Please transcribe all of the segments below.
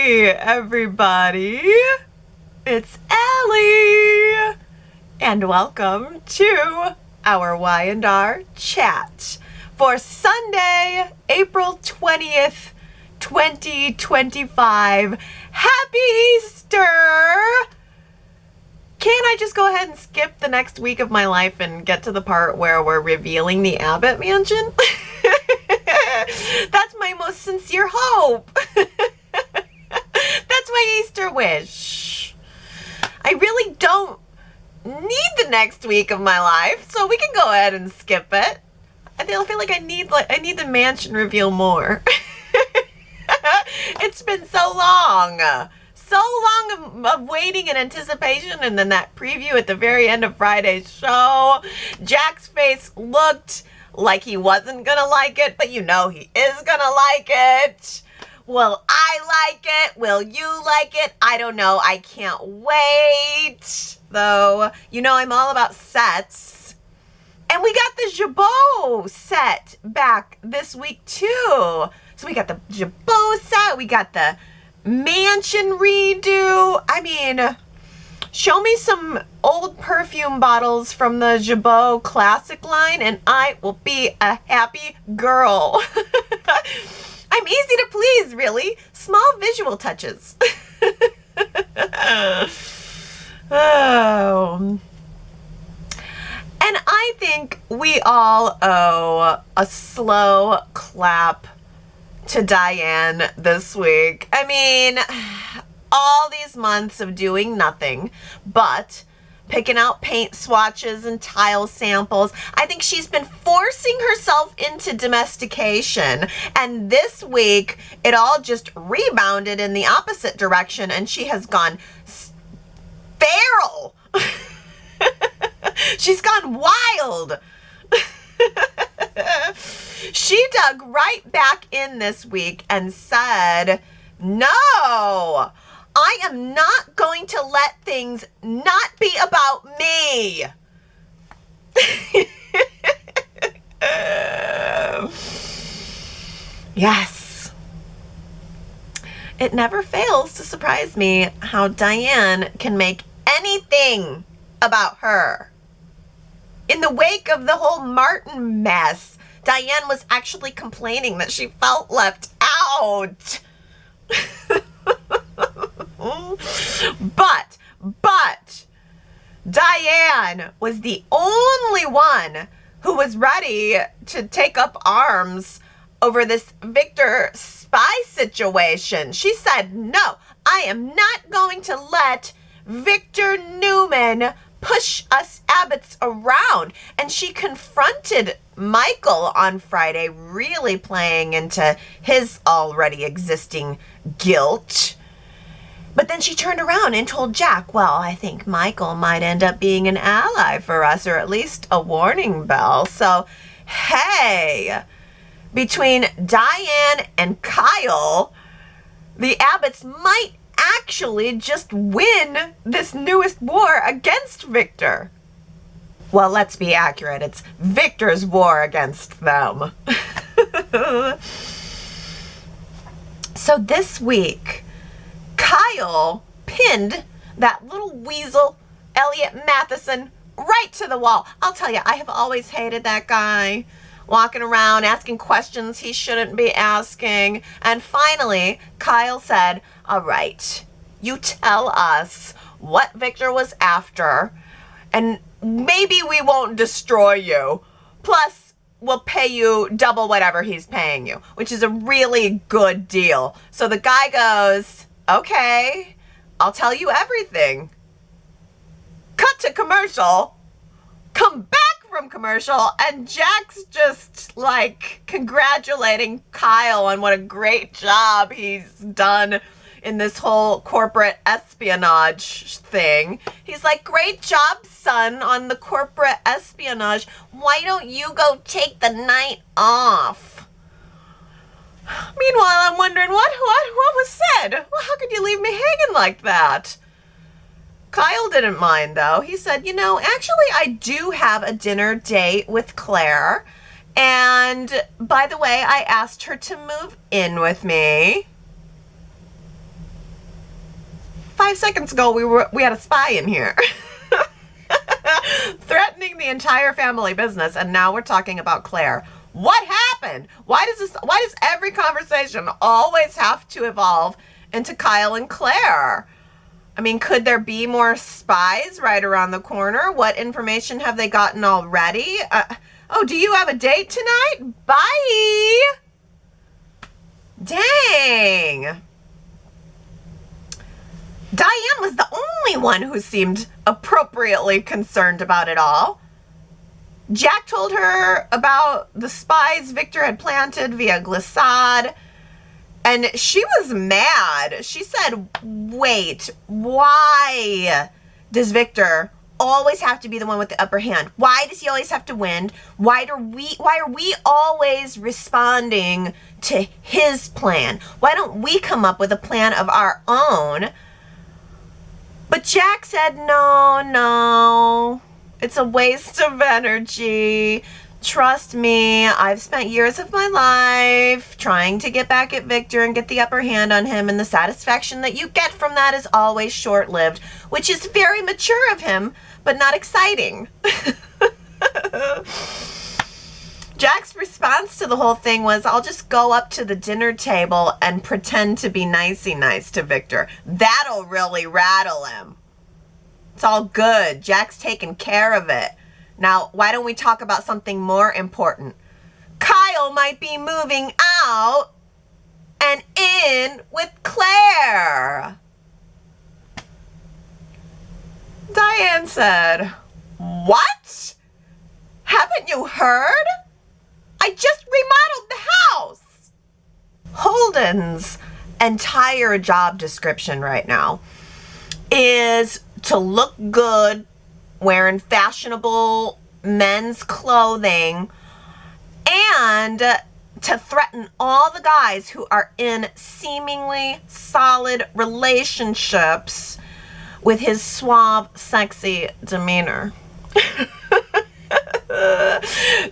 Hey, everybody. It's Allie. And welcome to our Y&R Chat for Sunday, April 20th, 2025. Happy Easter! Can I just go ahead and skip the next week of my life and get to the part where we're revealing the Abbott mansion? That's my most sincere hope. That's my Easter wish. I really don't need the next week of my life, so we can go ahead and skip it. I feel like I need the mansion reveal more. It's been so long of waiting and anticipation, and then that preview at the very end of Friday's show. Jack's face looked like he wasn't gonna like it, but you know he is gonna like it. Will I like it? Will you like it? I don't know. I can't wait. Though, you know I'm all about sets. And we got the Jabot set back this week too. So we got the Jabot set. We got the mansion redo. I mean, show me some old perfume bottles from the Jabot classic line and I will be a happy girl. I'm easy to please, really. Small visual touches. Oh. And I think we all owe a slow clap to Diane this week. I mean, all these months of doing nothing but picking out paint swatches and tile samples. I think she's been forcing herself into domestication. And this week, it all just rebounded in the opposite direction and she has gone feral. She's gone wild. She dug right back in this week and said, no, I am not going to let things not be about me. Yes. It never fails to surprise me how Diane can make anything about her. In the wake of the whole Martin mess, Diane was actually complaining that she felt left out. But Diane was the only one who was ready to take up arms over this Victor spy situation. She said, no, I am not going to let Victor Newman push us Abbotts around. And she confronted Michael on Friday, really playing into his already existing guilt. But then she turned around and told Jack, well, I think Michael might end up being an ally for us, or at least a warning bell. So, hey, between Diane and Kyle, the Abbotts might actually just win this newest war against Victor. Well, let's be accurate. It's Victor's war against them. So this week, Kyle pinned that little weasel, Elliot Matheson, right to the wall. I'll tell you, I have always hated that guy. Walking around asking questions he shouldn't be asking. And finally, Kyle said, all right, you tell us what Victor was after, and maybe we won't destroy you. Plus, we'll pay you double whatever he's paying you, which is a really good deal. So the guy goes, okay, I'll tell you everything. Cut to commercial. Come back from commercial, and Jack's just like congratulating Kyle on what a great job he's done in this whole corporate espionage thing. He's like, great job, son, on the corporate espionage. Why don't you go take the night off? Meanwhile, I'm wondering what was said? Well, how could you leave me hanging like that? Kyle didn't mind, though. He said, you know, actually, I do have a dinner date with Claire. And by the way, I asked her to move in with me. 5 seconds ago we had a spy in here. Threatening the entire family business, and now we're talking about Claire. What happened? Why does every conversation always have to evolve into Kyle and Claire? I mean, could there be more spies right around the corner? What information have they gotten already? Oh, do you have a date tonight? Bye. Dang. Diane was the only one who seemed appropriately concerned about it all. Jack told her about the spies Victor had planted via glissade, and she was mad. She said, wait, why does Victor always have to be the one with the upper hand? Why does he always have to win? Why are we always responding to his plan? Why don't we come up with a plan of our own? But Jack said, no, it's a waste of energy. Trust me, I've spent years of my life trying to get back at Victor and get the upper hand on him, and the satisfaction that you get from that is always short-lived, which is very mature of him, but not exciting. Jack's response to the whole thing was, I'll just go up to the dinner table and pretend to be nicey nice to Victor. That'll really rattle him. It's all good. Jack's taking care of it. Now, why don't we talk about something more important? Kyle might be moving out and in with Claire. Diane said, what? Haven't you heard? I just remodeled the house. Holden's entire job description right now is to look good wearing fashionable men's clothing and to threaten all the guys who are in seemingly solid relationships with his suave, sexy demeanor.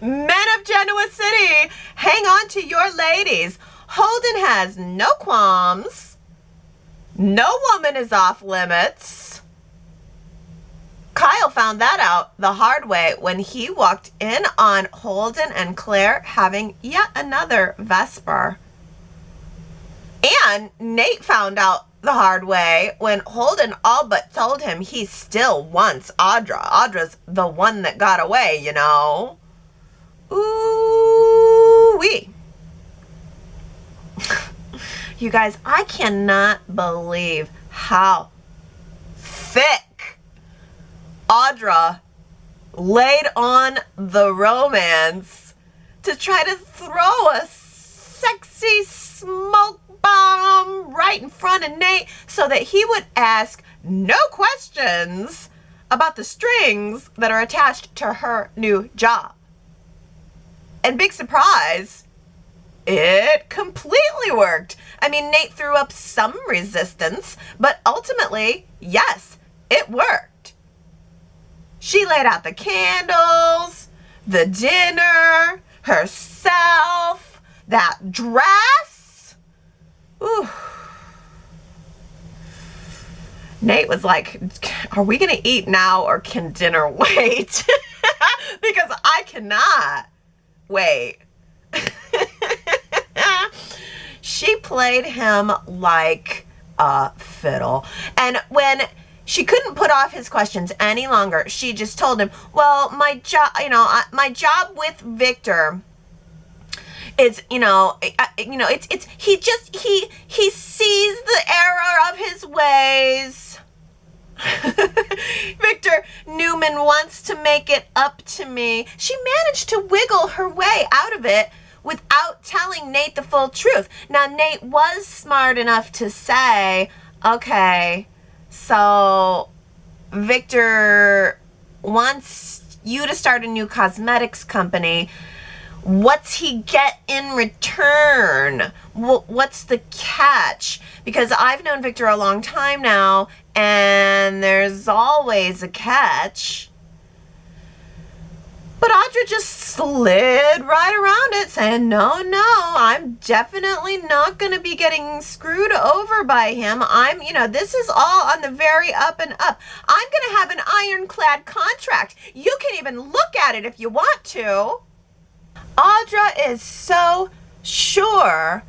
Men of Genoa City, hang on to your ladies. Holden has no qualms. No woman is off limits. Kyle found that out the hard way when he walked in on Holden and Claire having yet another Vesper. And Nate found out the hard way when Holden all but told him he still wants Audra. Audra's the one that got away, you know. Ooh-wee. You guys, I cannot believe how thick Audra laid on the romance to try to throw a sexy smoke bomb right in front of Nate so that he would ask no questions about the strings that are attached to her new job. And big surprise, it completely worked. I mean, Nate threw up some resistance, but ultimately, yes, it worked. She laid out the candles, the dinner, herself, that dress. Ooh. Nate was like, are we going to eat now or can dinner wait? Because I cannot wait. She played him like a fiddle. And when she couldn't put off his questions any longer, she just told him, well, my job, my job with Victor is, it's he sees the error of his ways. Victor Newman wants to make it up to me. She managed to wiggle her way out of it without telling Nate the full truth. Now, Nate was smart enough to say, okay, so Victor wants you to start a new cosmetics company. What's he get in return? What's the catch? Because I've known Victor a long time now, and there's always a catch. But Audra just slid right around it, saying, no, I'm definitely not going to be getting screwed over by him. This is all on the very up and up. I'm going to have an ironclad contract. You can even look at it if you want to. Audra is so sure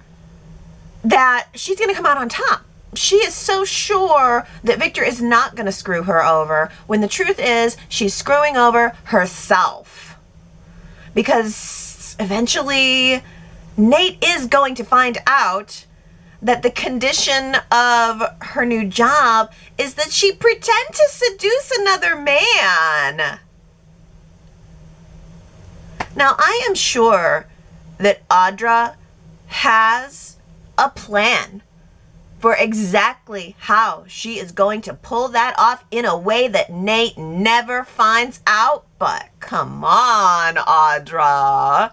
that she's going to come out on top. She is so sure that Victor is not going to screw her over, when the truth is she's screwing over herself. Because eventually Nate is going to find out that the condition of her new job is that she pretend to seduce another man. Now, I am sure that Audra has a plan for exactly how she is going to pull that off in a way that Nate never finds out. But come on, Audra.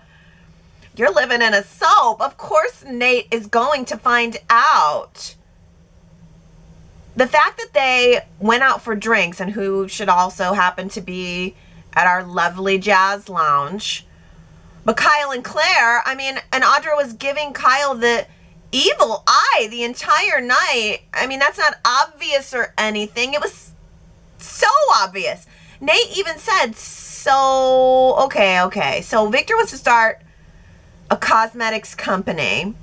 You're living in a soap. Of course Nate is going to find out. The fact that they went out for drinks, and who should also happen to be at our lovely jazz lounge, but Kyle and Claire, and Audra was giving Kyle the evil eye the entire night. That's not obvious or anything. It was so obvious. Nate even said, okay. So Victor wants to start a cosmetics company.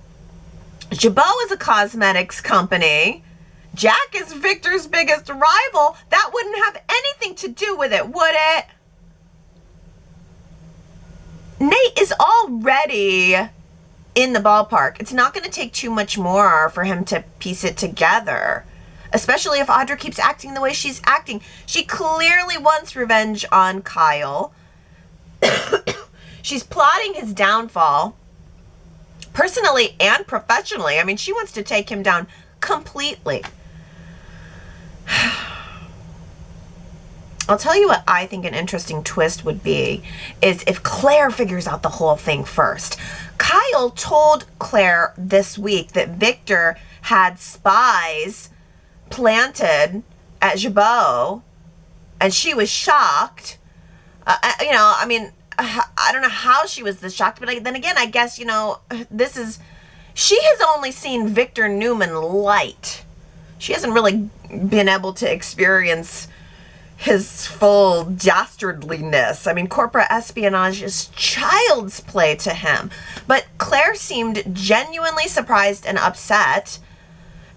Jabot is a cosmetics company. Jack is Victor's biggest rival. That wouldn't have anything to do with it, would it? Nate is already in the ballpark. It's not going to take too much more for him to piece it together, especially if Audra keeps acting the way she's acting. She clearly wants revenge on Kyle. She's plotting his downfall, personally and professionally. She wants to take him down completely. I'll tell you what I think an interesting twist would be is if Claire figures out the whole thing first. Kyle told Claire this week that Victor had spies planted at Jabot, and she was shocked. I don't know how she was this shocked, but then again, I guess, she has only seen Victor Newman light. She hasn't really been able to experience his full dastardliness. Corporate espionage is child's play to him. But Claire seemed genuinely surprised and upset,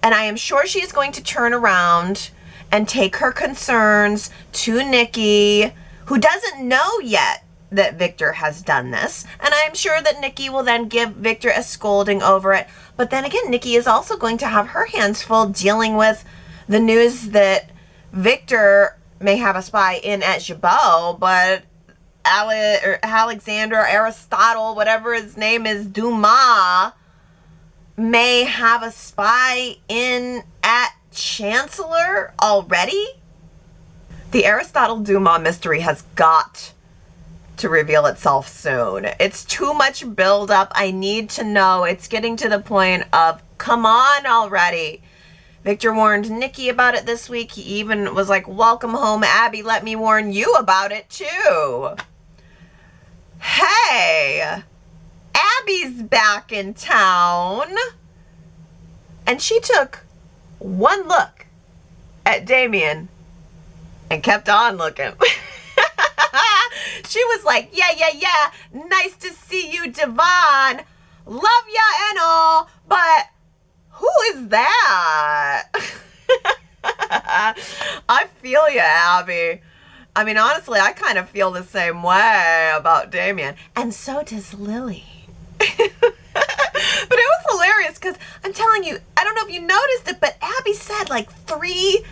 and I am sure she is going to turn around and take her concerns to Nikki, who doesn't know yet that Victor has done this, and I'm sure that Nikki will then give Victor a scolding over it. But then again, Nikki is also going to have her hands full dealing with the news that Victor may have a spy in at Jabot, but Alexander, Aristotle, whatever his name is, Dumas, may have a spy in at Chancellor already. The Aristotle Dumas mystery has got to reveal itself soon. It's too much buildup. I need to know. It's getting to the point of, come on already. Victor warned Nikki about it this week. He even was like, welcome home, Abby. Let me warn you about it too. Hey, Abby's back in town. And she took one look at Damian and kept on looking. She was like, yeah. Nice to see you, Devon. Love ya and all, but who is that? I feel you, Abby. Honestly, I kind of feel the same way about Damian. And so does Lily. But it was hilarious because I'm telling you, I don't know if you noticed it, but Abby said like 3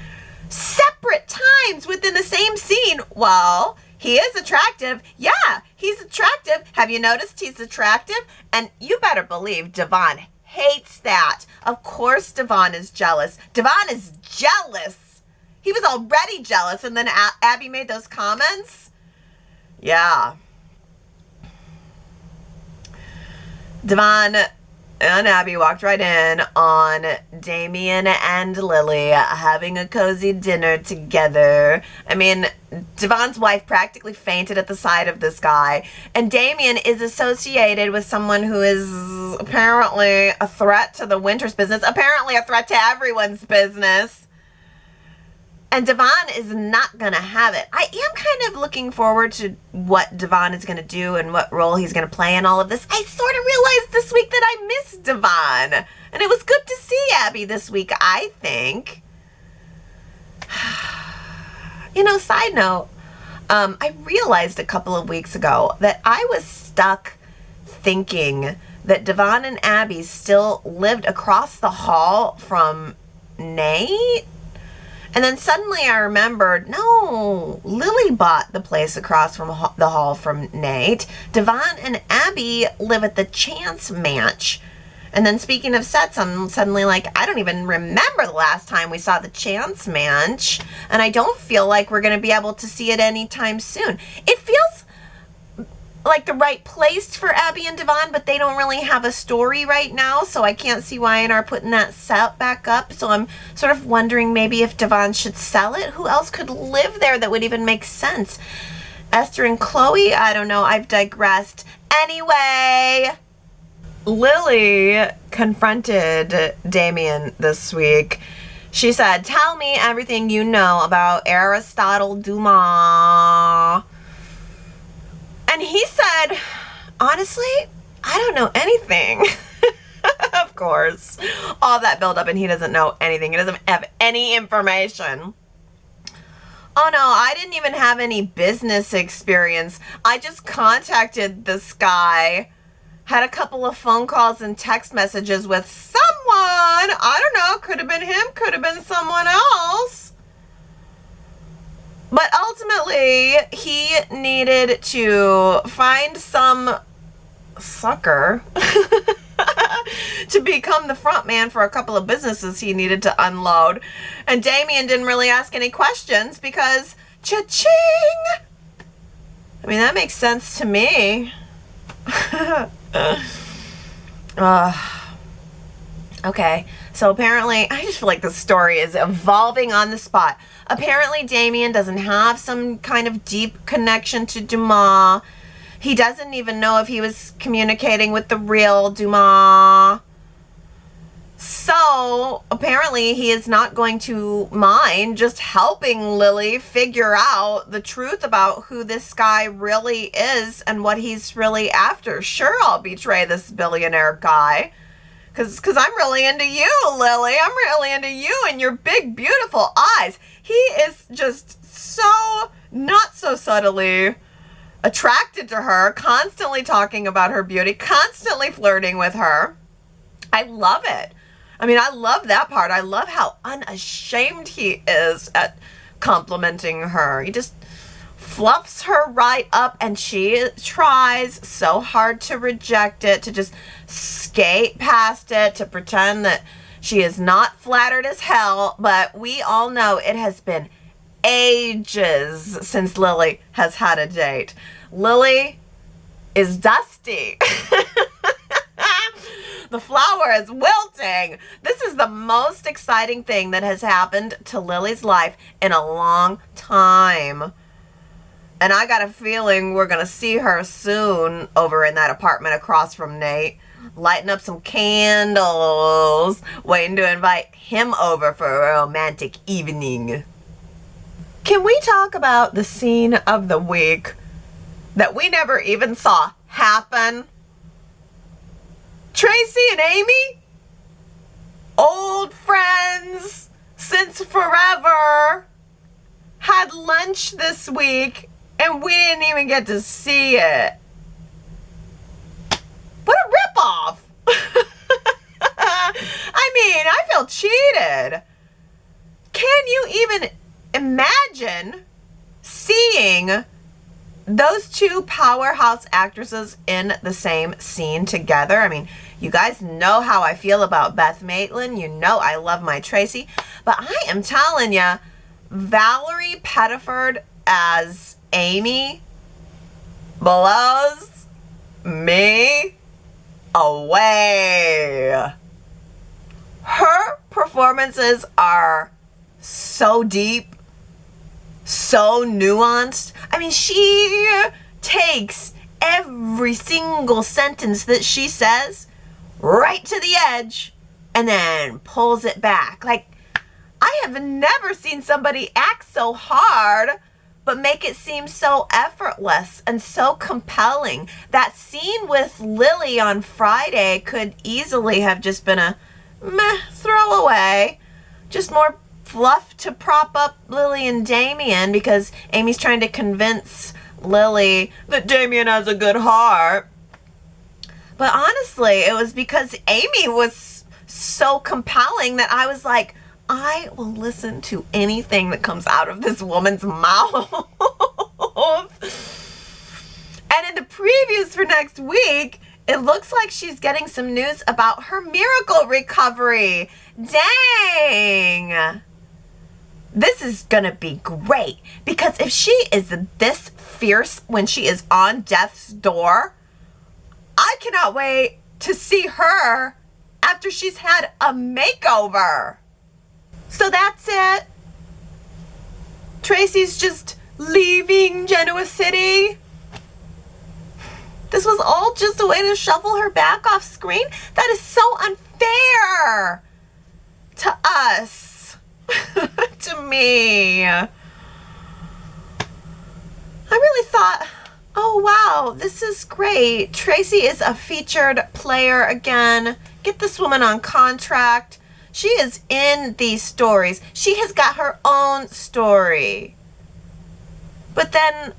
separate times within the same scene, well, he is attractive. Yeah, he's attractive. Have you noticed he's attractive? And you better believe Devon hates that. Of course Devon is jealous. Devon is jealous. He was already jealous, and then Abby made those comments. Yeah. Devon and Abby walked right in on Damian and Lily having a cozy dinner together. I mean, Devon's wife practically fainted at the sight of this guy, and Damian is associated with someone who is apparently a threat to the Winters business, apparently a threat to everyone's business. And Devon is not going to have it. I am kind of looking forward to what Devon is going to do and what role he's going to play in all of this. I sort of realized this week that I missed Devon. And it was good to see Abby this week, I think. You know, side note, I realized a couple of weeks ago that I was stuck thinking that Devon and Abby still lived across the hall from Nate. And then suddenly I remembered, no, Lily bought the place across from the hall from Nate. Devon and Abby live at the Chance Manch. And then speaking of sets, I'm suddenly like, I don't even remember the last time we saw the Chance Manch. And I don't feel like we're going to be able to see it anytime soon. It feels like the right place for Abby and Devon, but they don't really have a story right now, so I can't see Y&R putting that set back up. So I'm sort of wondering maybe if Devon should sell it. Who else could live there that would even make sense? Esther and Chloe? I don't know. I've digressed. Anyway, Lily confronted Damian this week. She said, "Tell me everything you know about Aristotle Dumas." And he said, "Honestly, I don't know anything." Of course. All that buildup and he doesn't know anything. He doesn't have any information. "Oh no, I didn't even have any business experience. I just contacted this guy. Had a couple of phone calls and text messages with someone. I don't know. Could have been him. Could have been someone else. But ultimately, he needed to find some sucker to become the front man for a couple of businesses he needed to unload. And Damian didn't really ask any questions because cha-ching! I mean, that makes sense to me." Okay, so apparently, I just feel like the story is evolving on the spot. Apparently, Damian doesn't have some kind of deep connection to Dumas. He doesn't even know if he was communicating with the real Dumas. So, apparently, he is not going to mind just helping Lily figure out the truth about who this guy really is and what he's really after. Sure, I'll betray this billionaire guy. Because I'm really into you, Lily. I'm really into you and your big, beautiful eyes. He is just so, not so subtly attracted to her, constantly talking about her beauty, constantly flirting with her. I love it. I mean, I love that part. I love how unashamed he is at complimenting her. He just fluffs her right up, and she tries so hard to reject it, to just skate past it, to pretend that she is not flattered as hell. But we all know it has been ages since Lily has had a date. Lily is dusty. The flower is wilting. This is the most exciting thing that has happened to Lily's life in a long time. And I got a feeling we're going to see her soon over in that apartment across from Nate, lighting up some candles, waiting to invite him over for a romantic evening. Can we talk about the scene of the week that we never even saw happen? Traci and Amy, old friends since forever, had lunch this week and we didn't even get to see it. What a ripoff! I mean, I feel cheated. Can you even imagine seeing those two powerhouse actresses in the same scene together? I mean, you guys know how I feel about Beth Maitland. You know I love my Traci. But I am telling you, Valerie Pettiford as Amy blows me away. Her performances are so deep, so nuanced. I mean, she takes every single sentence that she says right to the edge and then pulls it back. Like, I have never seen somebody act so hard but make it seem so effortless and so compelling. That scene with Lily on Friday could easily have just been a meh throwaway. Just more fluff to prop up Lily and Damian because Amy's trying to convince Lily that Damian has a good heart. But honestly, it was because Amy was so compelling that I was like, I will listen to anything that comes out of this woman's mouth. And in the previews for next week, it looks like she's getting some news about her miracle recovery. Dang! This is gonna be great because if she is this fierce when she is on death's door, I cannot wait to see her after she's had a makeover. So that's it. Traci's just leaving Genoa City. This was all just a way to shuffle her back off screen. That is so unfair to us, to me. I really thought, oh wow, this is great. Traci is a featured player again. Get this woman on contract. She is in these stories. She has got her own story. But then,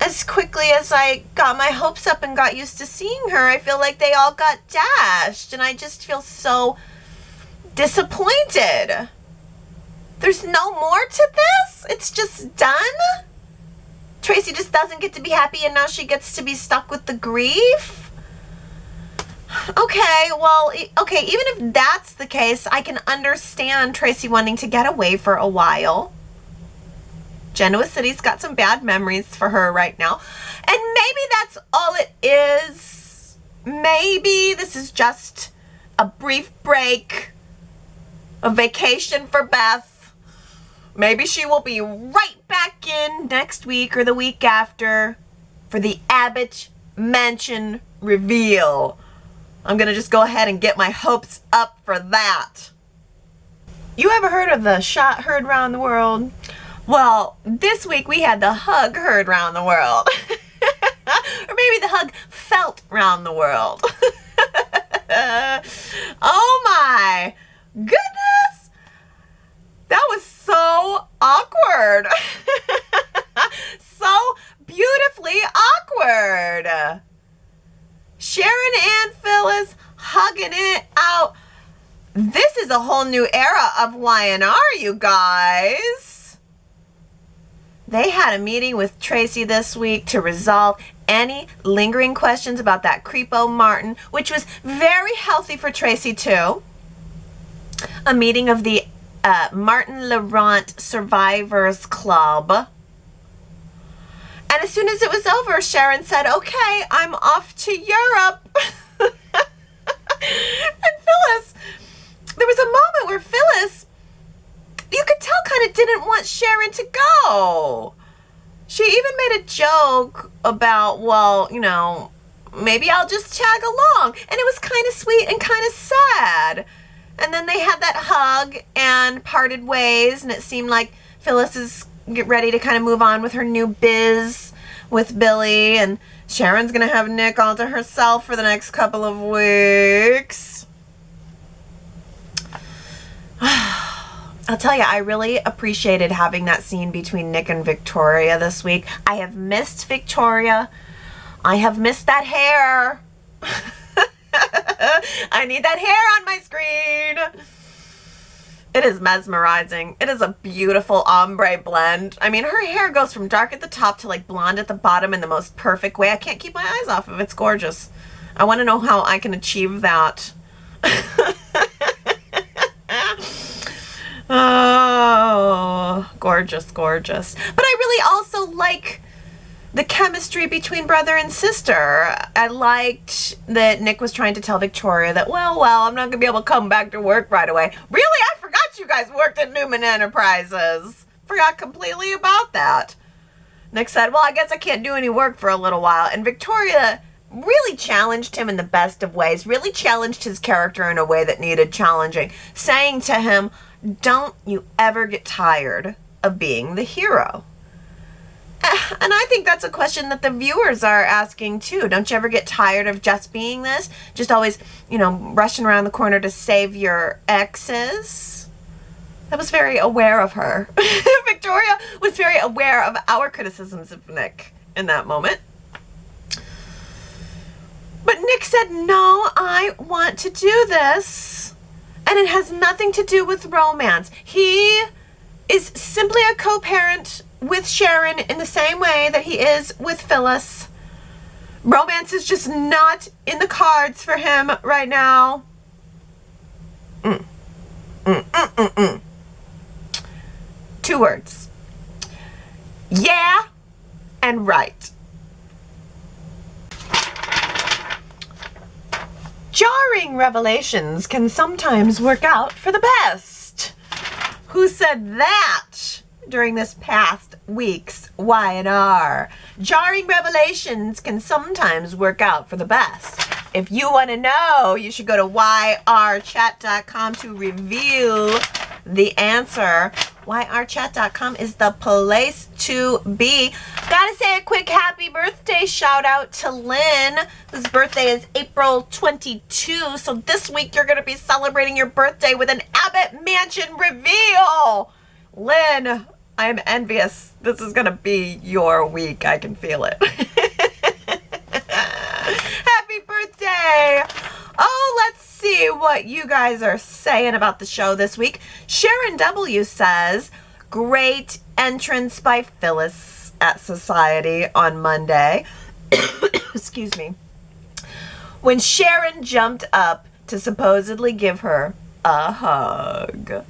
as quickly as I got my hopes up and got used to seeing her, I feel like they all got dashed. And I just feel so disappointed. There's no more to this? It's just done? Traci just doesn't get to be happy and now she gets to be stuck with the grief? Okay, well, okay, even if that's the case, I can understand Traci wanting to get away for a while. Genoa City's got some bad memories for her right now. And maybe that's all it is. Maybe this is just a brief break, a vacation for Beth. Maybe she will be right back in next week or the week after for the Abbott Mansion reveal. I'm going to just go ahead and get my hopes up for that. You ever heard of the shot heard round the world? Well, this week we had the hug heard round the world. Or maybe the hug felt round the world. Oh my goodness. That was so awkward. So beautifully awkward. Sharon and Phyllis hugging it out. This is a whole new era of Y&R, you guys. They had a meeting with Traci this week to resolve any lingering questions about that creepo Martin, which was very healthy for Traci too. A meeting of the Martin Laurent Survivors Club. And as soon as it was over, Sharon said, okay, I'm off to Europe. And Phyllis, there was a moment where Phyllis, you could tell, kind of didn't want Sharon to go. She even made a joke about, well, you know, maybe I'll just tag along. And it was kind of sweet and kind of sad. And then they had that hug and parted ways, and it seemed like Phyllis is ready to kind of move on with her new biz with Billy, and Sharon's gonna have Nick all to herself for the next couple of weeks. I'll tell you, I really appreciated having that scene between Nick and Victoria this week. I have missed Victoria. I have missed that hair. I need that hair on my screen. It is mesmerizing. It is a beautiful ombre blend. I mean, her hair goes from dark at the top to like blonde at the bottom in the most perfect way. I can't keep my eyes off of it. It's gorgeous. I want to know how I can achieve that. Oh, gorgeous, gorgeous. But I really also like the chemistry between brother and sister. I liked that Nick was trying to tell Victoria that, well, I'm not going to be able to come back to work right away. Really? I forgot you guys worked at Newman Enterprises. Forgot completely about that. Nick said, well, I guess I can't do any work for a little while. And Victoria really challenged him in the best of ways, really challenged his character in a way that needed challenging, saying to him, don't you ever get tired of being the hero. And I think that's a question that the viewers are asking too. Don't you ever get tired of just being this? Just always, rushing around the corner to save your exes? I was very aware of her. Victoria was very aware of our criticisms of Nick in that moment. But Nick said, no, I want to do this. And it has nothing to do with romance. He is simply a co-parent with Sharon in the same way that he is with Phyllis. Romance is just not in the cards for him right now. 2 words. Yeah and right. Jarring revelations can sometimes work out for the best. Who said that during this past week's Y&R? Jarring revelations can sometimes work out for the best. If you want to know, you should go to yrchat.com to reveal the answer. YRChat.com is the place to be. Gotta say a quick happy birthday shout out to Lynn, whose birthday is April 22. So this week you're gonna be celebrating your birthday with an Abbott Mansion reveal. Lynn, I am envious. This is gonna be your week. I can feel it. Happy birthday. Oh, let's see what you guys are saying about the show this week. Sharon W. says, great entrance by Phyllis at Society on Monday. Excuse me. When Sharon jumped up to supposedly give her a hug.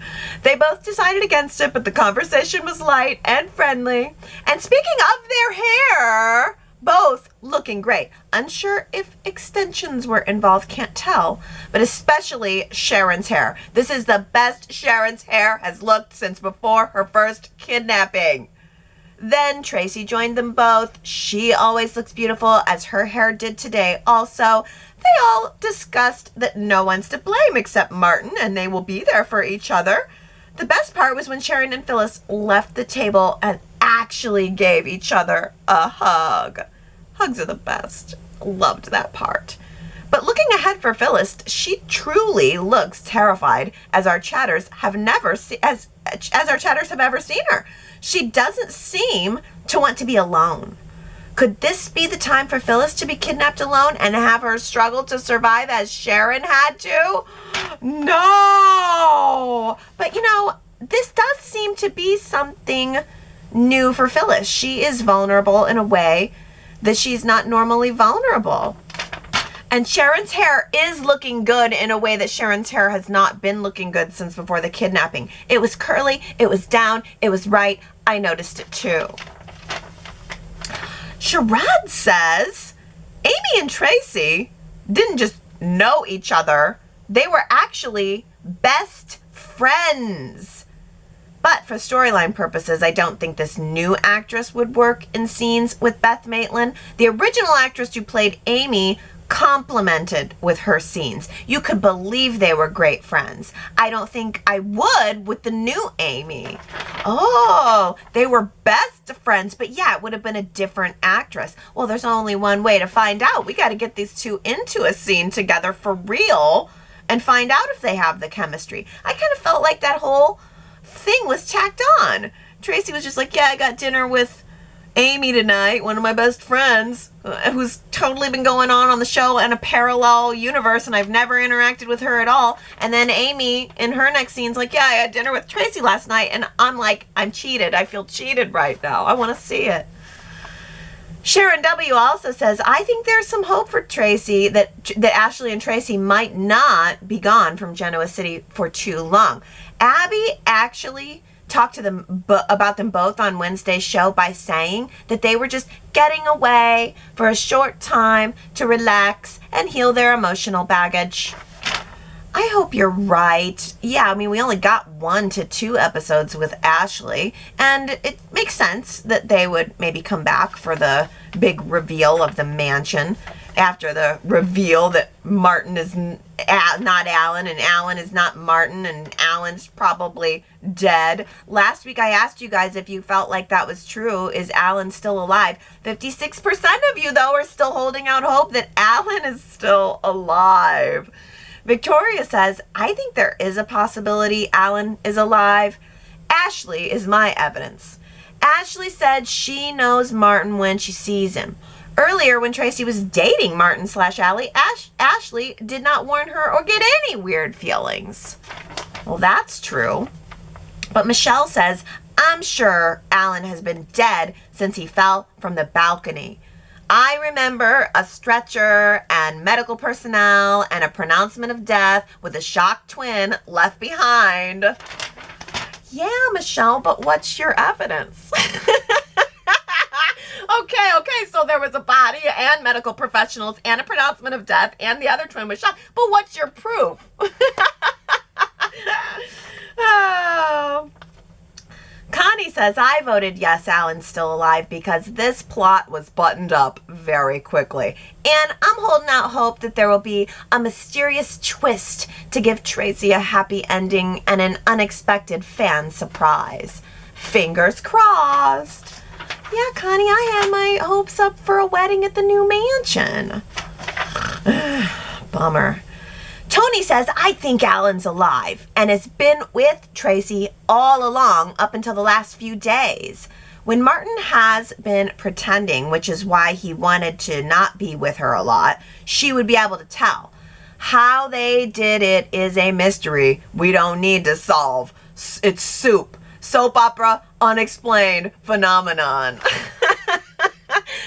They both decided against it, but the conversation was light and friendly. And speaking of their hair, both looking great. Unsure if extensions were involved, can't tell, but especially Sharon's hair. This is the best Sharon's hair has looked since before her first kidnapping. Then Traci joined them both. She always looks beautiful, as her hair did today also. They all discussed that no one's to blame except Martin, and they will be there for each other. The best part was when Sharon and Phyllis left the table and actually gave each other a hug. Hugs are the best. Loved that part. But looking ahead for Phyllis, she truly looks terrified, as our chatters have never as our chatters have ever seen her. She doesn't seem to want to be alone. Could this be the time for Phyllis to be kidnapped alone and have her struggle to survive as Sharon had to? No! But this does seem to be something new for Phyllis. She is vulnerable in a way that she's not normally vulnerable. And Sharon's hair is looking good in a way that Sharon's hair has not been looking good since before the kidnapping. It was curly, it was down, it was right. I noticed it too. Sharad says, Amy and Traci didn't just know each other. They were actually best friends. But for storyline purposes, I don't think this new actress would work in scenes with Beth Maitland. The original actress who played Amy complimented with her scenes. You could believe they were great friends. I don't think I would with the new Amy. Oh, they were best friends, but yeah, it would have been a different actress. Well, there's only one way to find out. We got to get these two into a scene together for real and find out if they have the chemistry. I kind of felt like that whole thing was tacked on. Traci was just like, yeah, I got dinner with Amy tonight, one of my best friends, who's totally been going on the show in a parallel universe, and I've never interacted with her at all. And then Amy, in her next scene's like, yeah, I had dinner with Traci last night, and I'm like, I'm cheated. I feel cheated right now. I want to see it. Sharon W. also says, I think there's some hope for Traci, that Ashley and Traci might not be gone from Genoa City for too long. Abby actually talked to them about them both on Wednesday's show by saying that they were just getting away for a short time to relax and heal their emotional baggage. I hope you're right. Yeah, I mean, we only got 1 to 2 episodes with Ashley, and it makes sense that they would maybe come back for the big reveal of the mansion after the reveal that Martin is not Alan and Alan is not Martin and Alan's probably dead. Last week I asked you guys if you felt like that was true. Is Alan still alive? 56% of you, though, are still holding out hope that Alan is still alive. Victoria says, I think there is a possibility Alan is alive. Ashley is my evidence. Ashley said she knows Martin when she sees him. Earlier, when Traci was dating Martin/Allie, Ashley did not warn her or get any weird feelings. Well, that's true. But Michelle says, I'm sure Alan has been dead since he fell from the balcony. I remember a stretcher and medical personnel and a pronouncement of death with a shocked twin left behind. Yeah, Michelle, but what's your evidence? Okay, so there was a body and medical professionals and a pronouncement of death and the other twin was shot. But what's your proof? Oh. Connie says, I voted yes, Alan's still alive because this plot was buttoned up very quickly. And I'm holding out hope that there will be a mysterious twist to give Traci a happy ending and an unexpected fan surprise. Fingers crossed. Yeah, Connie, I had my hopes up for a wedding at the new mansion. Bummer. Tony says, I think Alan's alive and has been with Traci all along up until the last few days. When Martin has been pretending, which is why he wanted to not be with her a lot, she would be able to tell. How they did it is a mystery we don't need to solve. It's soup. Soap opera, unexplained phenomenon.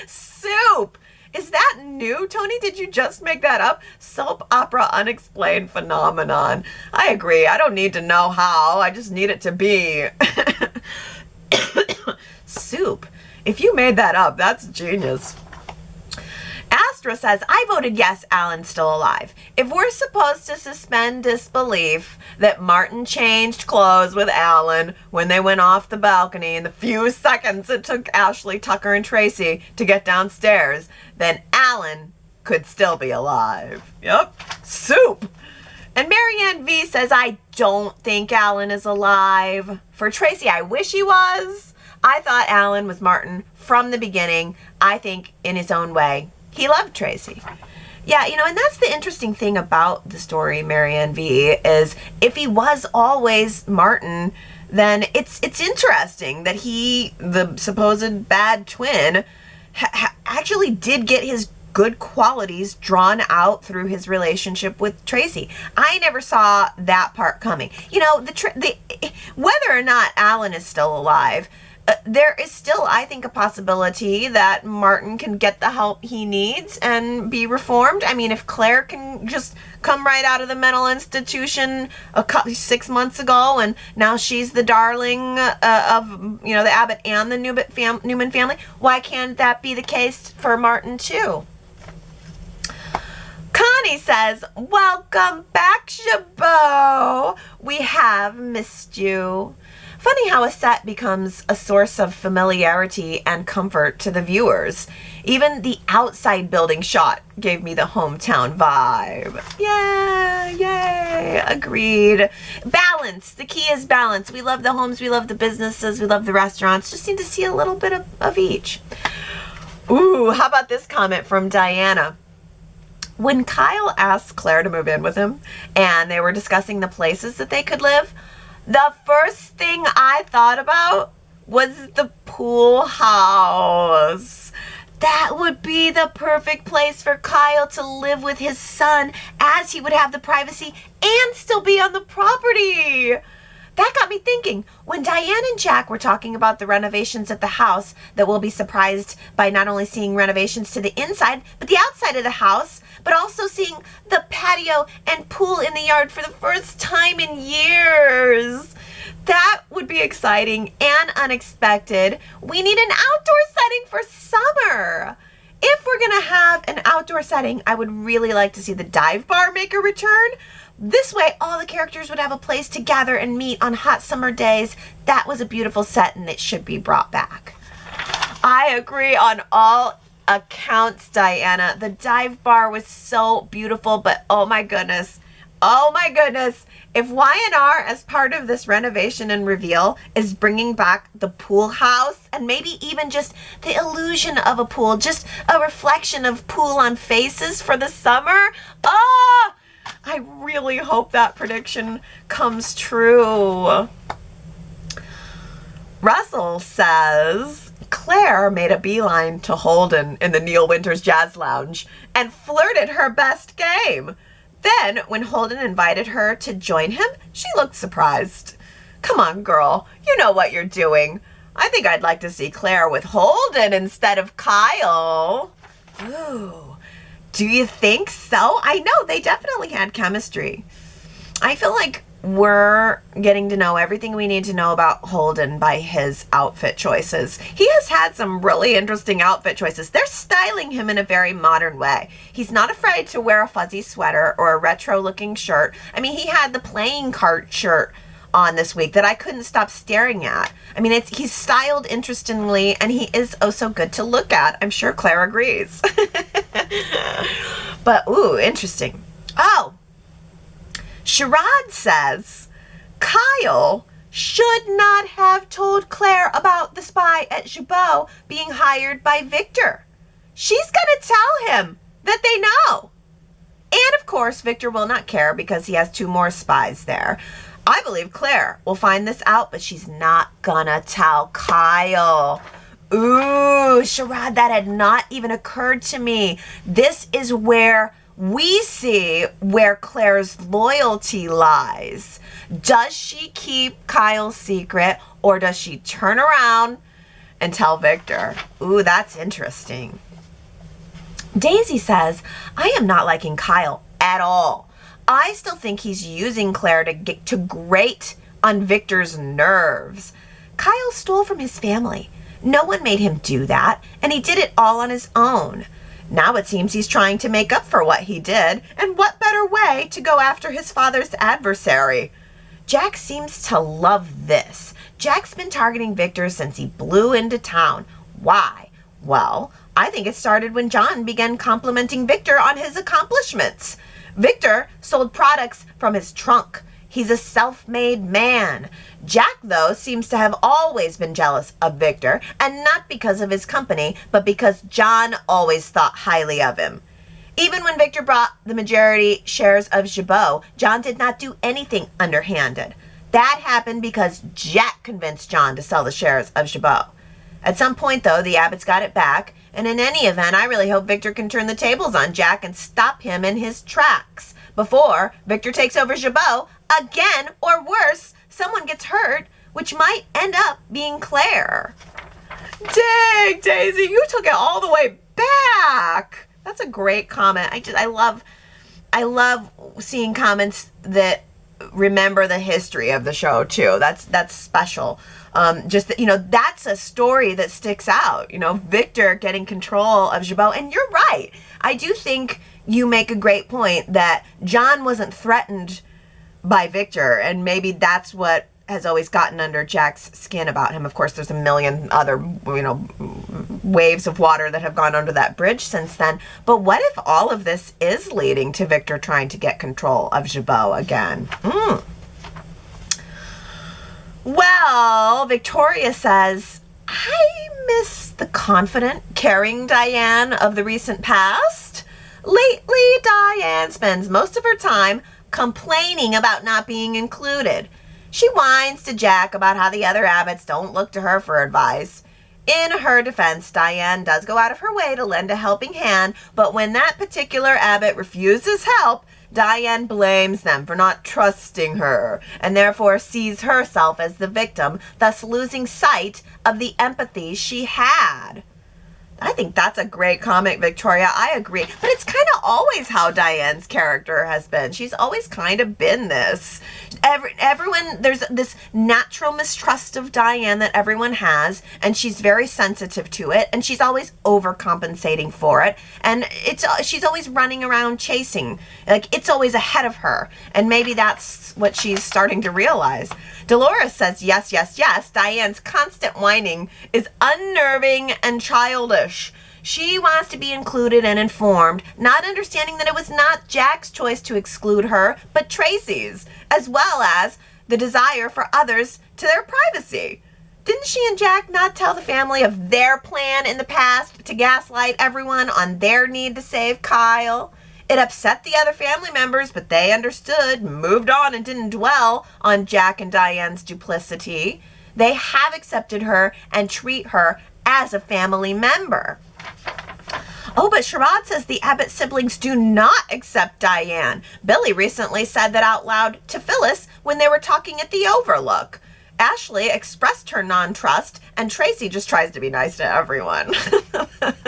Soup. Is that new, Tony? Did you just make that up? Soap opera, unexplained phenomenon. I agree. I don't need to know how. I just need it to be. Soup. If you made that up, that's genius. Astra says, I voted yes, Alan's still alive. If we're supposed to suspend disbelief that Martin changed clothes with Alan when they went off the balcony in the few seconds it took Ashley, Tucker, and Traci to get downstairs, then Alan could still be alive. Yep. Soup. And Marianne V says, I don't think Alan is alive. For Traci, I wish he was. I thought Alan was Martin from the beginning. I think in his own way. He loved Traci. Yeah, you know, and that's the interesting thing about the story, Marianne V, is if he was always Martin, then it's interesting that he, the supposed bad twin, actually did get his good qualities drawn out through his relationship with Traci. I never saw that part coming. You know, whether or not Alan is still alive, there is still, I think, a possibility that Martin can get the help he needs and be reformed. I mean, if Claire can just come right out of the mental institution 6 months ago and now she's the darling of, you know, the Abbott and the Newman family, why can't that be the case for Martin too? Connie says, welcome back, Jabot. We have missed you. Funny how a set becomes a source of familiarity and comfort to the viewers. Even the outside building shot gave me the hometown vibe. Yeah, yay, agreed. Balance, the key is balance. We love the homes, we love the businesses, we love the restaurants. Just need to see a little bit of each. Ooh, how about this comment from Diana? When Kyle asked Claire to move in with him and they were discussing the places that they could live, the first thing I thought about was the pool house. That would be the perfect place for Kyle to live with his son, as he would have the privacy and still be on the property. That got me thinking, when Diane and Jack were talking about the renovations at the house, that we'll be surprised by not only seeing renovations to the inside, but the outside of the house, but also seeing the patio and pool in the yard for the first time in years. That would be exciting and unexpected. We need an outdoor setting for summer. If we're going to have an outdoor setting, I would really like to see the dive bar make a return. This way, all the characters would have a place to gather and meet on hot summer days. That was a beautiful set, and it should be brought back. I agree on all accounts, Diana. The dive bar was so beautiful, but oh my goodness, if Y&R, as part of this renovation and reveal, is bringing back the pool house and maybe even just the illusion of a pool, just a reflection of pool on faces for the summer, I really hope that prediction comes true. Russell says, Claire made a beeline to Holden in the Neil Winters Jazz Lounge and flirted her best game. Then, when Holden invited her to join him, she looked surprised. Come on, girl. You know what you're doing. I think I'd like to see Claire with Holden instead of Kyle. Ooh, do you think so? I know, they definitely had chemistry. I feel like we're getting to know everything we need to know about Holden by his outfit choices. He has had some really interesting outfit choices. They're styling him in a very modern way. He's not afraid to wear a fuzzy sweater or a retro-looking shirt. I mean, he had the playing cart shirt on this week that I couldn't stop staring at. I mean, he's styled interestingly, and he is oh so good to look at. I'm sure Claire agrees. But, ooh, interesting. Oh, Sherrod says, Kyle should not have told Claire about the spy at Jabot being hired by Victor. She's going to tell him that they know. And of course, Victor will not care because he has 2 more spies there. I believe Claire will find this out, but she's not gonna tell Kyle. Ooh, Sherrod, that had not even occurred to me. This is where we see where Claire's loyalty lies. Does she keep Kyle's secret, or does she turn around and tell Victor? Ooh, that's interesting. Daisy says, I am not liking Kyle at all. I still think he's using Claire to grate on Victor's nerves. Kyle stole from his family. No one made him do that, and he did it all on his own. Now it seems he's trying to make up for what he did, and what better way to go after his father's adversary? Jack seems to love this. Jack's been targeting Victor since he blew into town. Why? Well, I think it started when John began complimenting Victor on his accomplishments. Victor sold products from his trunk. He's a self-made man. Jack, though, seems to have always been jealous of Victor, and not because of his company, but because John always thought highly of him. Even when Victor brought the majority shares of Jabot, John did not do anything underhanded. That happened because Jack convinced John to sell the shares of Jabot. At some point, though, the Abbotts got it back, and in any event, I really hope Victor can turn the tables on Jack and stop him in his tracks before Victor takes over Jabot again, or worse, someone gets hurt, which might end up being Claire. Dang, Daisy, you took it all the way back. That's a great comment. I love seeing comments that remember the history of the show too. That's special. That's a story that sticks out. Victor getting control of Jabot, and you're right. I do think you make a great point that John wasn't threatened by Victor, and maybe that's what has always gotten under Jack's skin about him. Of course, there's a million other, waves of water that have gone under that bridge since then. But what if all of this is leading to Victor trying to get control of Jabot again? Well, Victoria says, I miss the confident, caring Diane of the recent past. Lately, Diane spends most of her time complaining about not being included. She whines to Jack about how the other Abbotts don't look to her for advice. In her defense, Diane does go out of her way to lend a helping hand, but when that particular Abbott refuses help, Diane blames them for not trusting her, and therefore sees herself as the victim, thus losing sight of the empathy she had. I think that's a great comment, Victoria. I agree. But it's kind of always how Diane's character has been. She's always kind of been this. Everyone, there's this natural mistrust of Diane that everyone has, and she's very sensitive to it, and she's always overcompensating for it, and she's always running around chasing, like it's always ahead of her, and maybe that's what she's starting to realize. Dolores says, yes, yes, yes, Diane's constant whining is unnerving and childish. She wants to be included and informed, not understanding that it was not Jack's choice to exclude her, but Traci's, as well as the desire for others to their privacy. Didn't she and Jack not tell the family of their plan in the past to gaslight everyone on their need to save Kyle? It upset the other family members, but they understood, moved on, and didn't dwell on Jack and Diane's duplicity. They have accepted her and treat her as a family member. Oh, but Sherrod says the Abbott siblings do not accept Diane. Billy recently said that out loud to Phyllis when they were talking at the Overlook. Ashley expressed her non-trust, and Traci just tries to be nice to everyone. Yeah,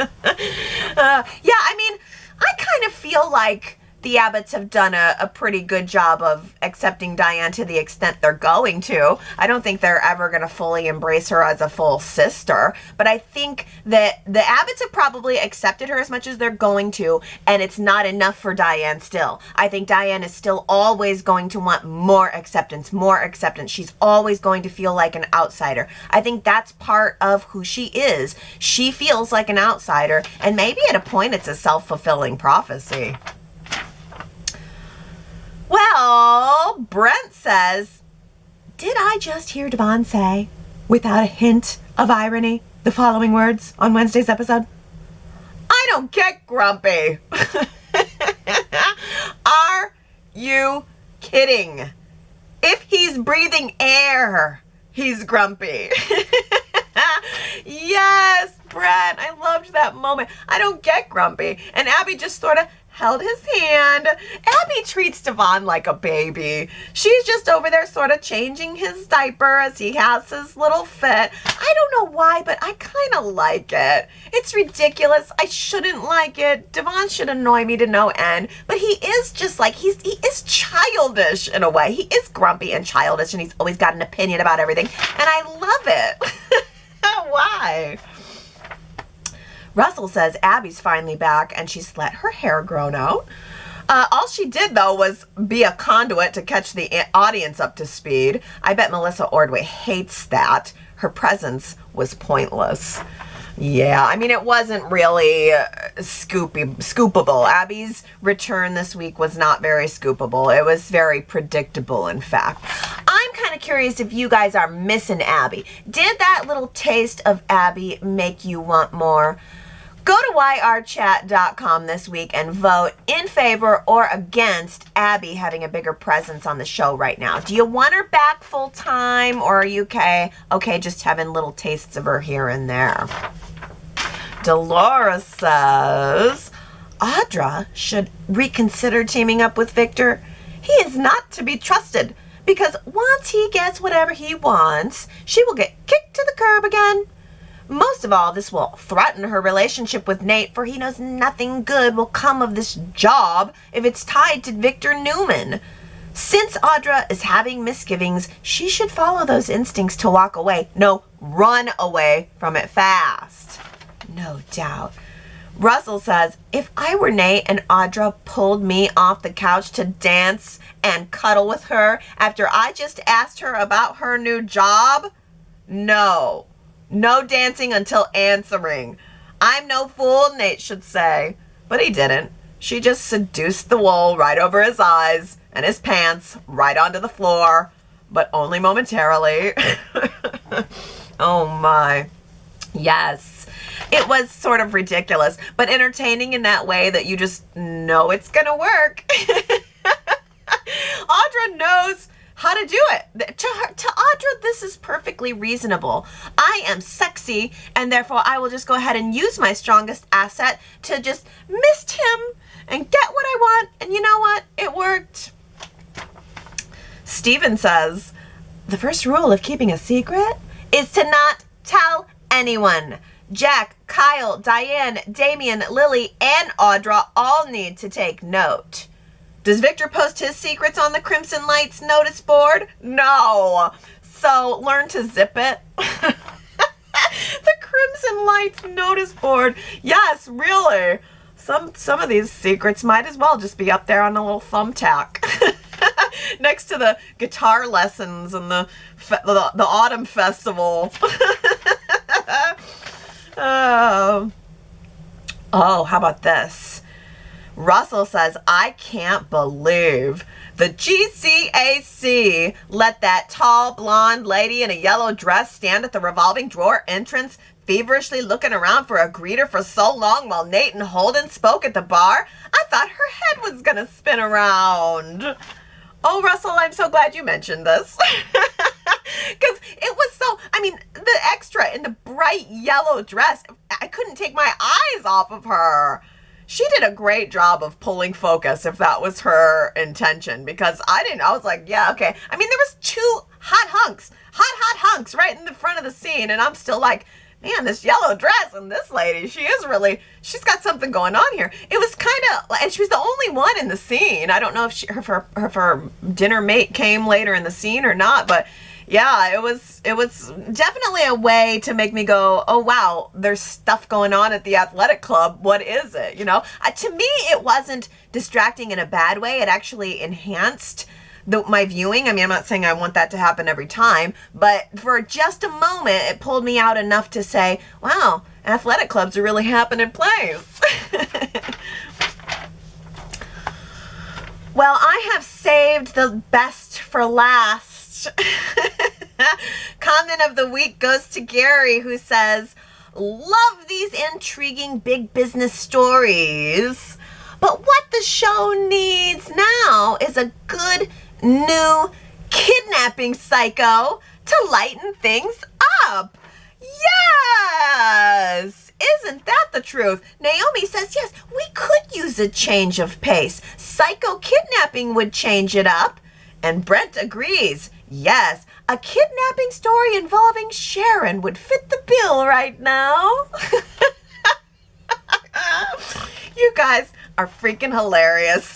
I mean, I kind of feel like the Abbotts have done a pretty good job of accepting Diane to the extent they're going to. I don't think they're ever going to fully embrace her as a full sister, but I think that the Abbotts have probably accepted her as much as they're going to, and it's not enough for Diane still. I think Diane is still always going to want more acceptance, more acceptance. She's always going to feel like an outsider. I think that's part of who she is. She feels like an outsider, and maybe at a point it's a self-fulfilling prophecy. Well, Brent says, did I just hear Devon say, without a hint of irony, the following words on Wednesday's episode? I don't get grumpy. Are you kidding? If he's breathing air, he's grumpy. Yes, Brent, I loved that moment. I don't get grumpy. And Abby just sort of held his hand. Abby treats Devon like a baby. She's just over there sort of changing his diaper as he has his little fit. I don't know why, but I kind of like it. It's ridiculous. I shouldn't like it. Devon should annoy me to no end, but he is just like, he is childish in a way. He is grumpy and childish, and he's always got an opinion about everything, and I love it. Why? Russell says Abby's finally back and she's let her hair grown out. All she did, though, was be a conduit to catch the audience up to speed. I bet Melissa Ordway hates that. Her presence was pointless. Yeah, I mean, it wasn't really scoopable. Abby's return this week was not very scoopable. It was very predictable, in fact. I'm kind of curious if you guys are missing Abby. Did that little taste of Abby make you want more? Go to yrchat.com this week and vote in favor or against Abby having a bigger presence on the show right now. Do you want her back full time, or are you okay just having little tastes of her here and there? Dolores says Audra should reconsider teaming up with Victor. He is not to be trusted because once he gets whatever he wants, she will get kicked to the curb again. Most of all, this will threaten her relationship with Nate, for he knows nothing good will come of this job if it's tied to Victor Newman. Since Audra is having misgivings, she should follow those instincts to walk away. No, run away from it fast. No doubt. Russell says, if I were Nate and Audra pulled me off the couch to dance and cuddle with her after I just asked her about her new job, no. No dancing until answering. I'm no fool, Nate should say. But he didn't. She just seduced the wool right over his eyes and his pants right onto the floor, but only momentarily. Oh my. Yes. It was sort of ridiculous, but entertaining in that way that you just know it's gonna work. Audra knows how to do it. To Audra, this is perfectly reasonable. I am sexy, and therefore I will just go ahead and use my strongest asset to just mist him and get what I want. And you know what? It worked. Steven says, the first rule of keeping a secret is to not tell anyone. Jack, Kyle, Diane, Damian, Lily, and Audra all need to take note. Does Victor post his secrets on the Crimson Lights notice board? No. So learn to zip it. The Crimson Lights notice board. Yes, really. Some of these secrets might as well just be up there on a little thumbtack. Next to the guitar lessons and the autumn festival. Oh, how about this? Russell says, I can't believe the GCAC let that tall blonde lady in a yellow dress stand at the revolving drawer entrance, feverishly looking around for a greeter for so long while Nate and Holden spoke at the bar. I thought her head was gonna spin around. Oh, Russell, I'm so glad you mentioned this. Because it was so, I mean, the extra in the bright yellow dress, I couldn't take my eyes off of her. She did a great job of pulling focus if that was her intention, because I was like, yeah, okay. I mean, there was two hot hunks right in the front of the scene, and I'm still like, man, this yellow dress and this lady, she's got something going on here. It was kind of, and she was the only one in the scene. I don't know if her dinner mate came later in the scene or not, but yeah, it was definitely a way to make me go, oh wow, there's stuff going on at the athletic club. What is it? You know, to me, it wasn't distracting in a bad way. It actually enhanced my viewing. I mean, I'm not saying I want that to happen every time, but for just a moment, it pulled me out enough to say, wow, athletic clubs are really happening place. Well, I have saved the best for last. Comment of the week goes to Gary, who says, love these intriguing big business stories, but what the show needs now is a good new kidnapping psycho to lighten things up. Yes! Isn't that the truth? Naomi says, yes, we could use a change of pace. Psycho kidnapping would change it up. And Brent agrees. Yes, a kidnapping story involving Sharon would fit the bill right now. You guys are freaking hilarious.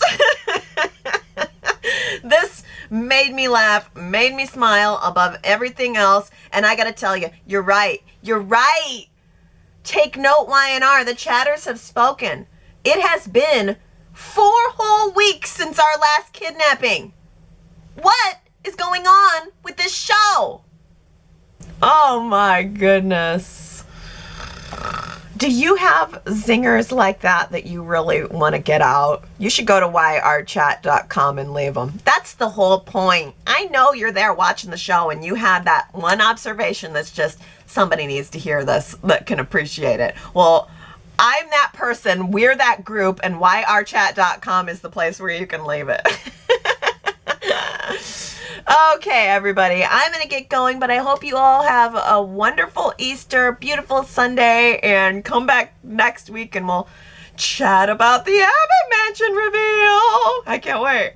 This made me laugh, made me smile above everything else. And I gotta tell you, you're right. You're right. Take note, Y&R. The chatters have spoken. It has been 4 whole weeks since our last kidnapping. What is going on with this show? Oh my goodness. Do you have zingers like that you really want to get out? You should go to yrchat.com and leave them. That's the whole point. I know you're there watching the show and you have that one observation that's just, somebody needs to hear this that can appreciate it. Well, I'm that person, we're that group, and yrchat.com is the place where you can leave it. Okay, everybody, I'm going to get going, but I hope you all have a wonderful Easter, beautiful Sunday, and come back next week and we'll chat about the Abbott Mansion reveal. I can't wait.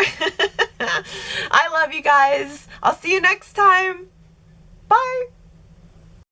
I love you guys. I'll see you next time.